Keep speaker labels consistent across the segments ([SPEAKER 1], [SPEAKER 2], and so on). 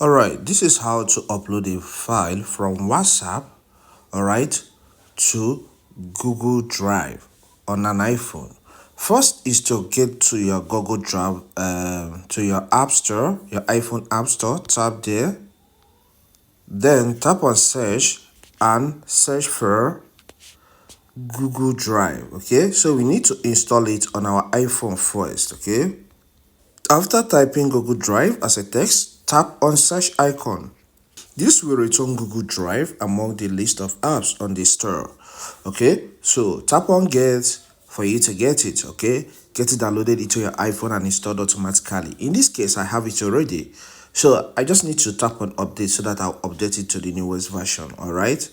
[SPEAKER 1] Alright, this is how to upload a file from WhatsApp, alright, to Google Drive on an iPhone. First is to get to your Google Drive, to your App Store, your iPhone App Store, tap there. Then tap on search and search for Google Drive, okay? So we need to install it on our iPhone first, okay? After typing Google Drive as a text, tap on search icon. This will return Google Drive among the list of apps on the store. Okay, so tap on get for you to get it. Okay, get it downloaded into your iPhone and installed automatically. In this case, I have it already. So I just need to tap on update so that I'll update it to the newest version. Alright,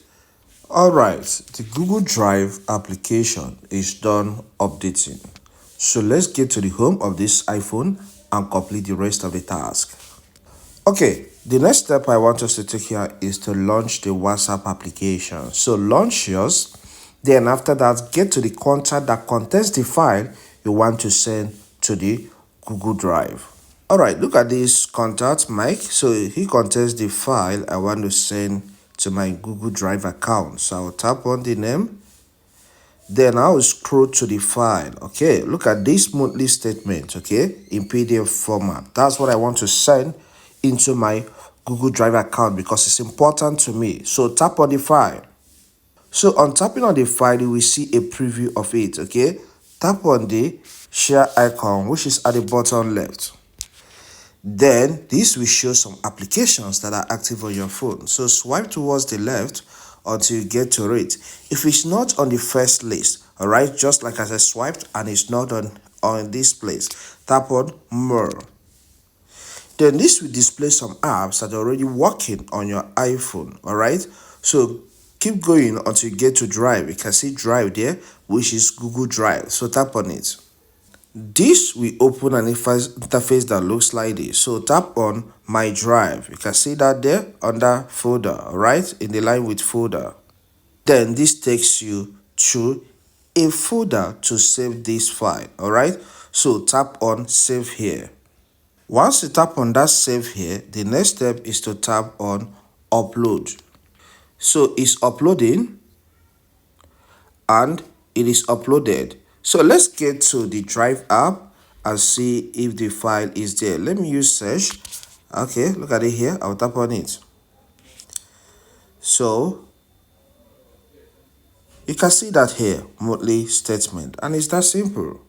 [SPEAKER 1] the Google Drive application is done updating. So let's get to the home of this iPhone and complete the rest of the task. Okay, the next step I want us to take here is to launch the WhatsApp application. So launch yours. Then after that, get to the contact that contains the file you want to send to the Google Drive. Alright, look at this contact, Mike. So he contains the file I want to send to my Google Drive account. So I'll tap on the name. Then I'll scroll to the file. Okay, look at this monthly statement, okay, in PDF format. That's what I want to send into my Google Drive account because it's important to me. So tap on the file. So on tapping on the file, you will see a preview of it, okay? Tap on the share icon, which is at the bottom left. Then this will show some applications that are active on your phone. So swipe towards the left until you get to it. If it's not on the first list, all right, just like as I swiped and it's not on this place, tap on more. Then this will display some apps that are already working on your iPhone. All right, so keep going until you get to Drive. You can see Drive there, which is Google Drive. So tap on it. This will open an interface that looks like this. So tap on My Drive. You can see that there under folder, all right, in the line with folder. Then this takes you to a folder to save this file, all right? So tap on Save Here. Once you tap on that Save Here, the next step is to tap on Upload. So it's uploading and it is uploaded. So let's get to the Drive app and see if the file is there. Let me use search. Okay, look at it here. I'll tap on it. So you can see that here, monthly statement, and it's that simple.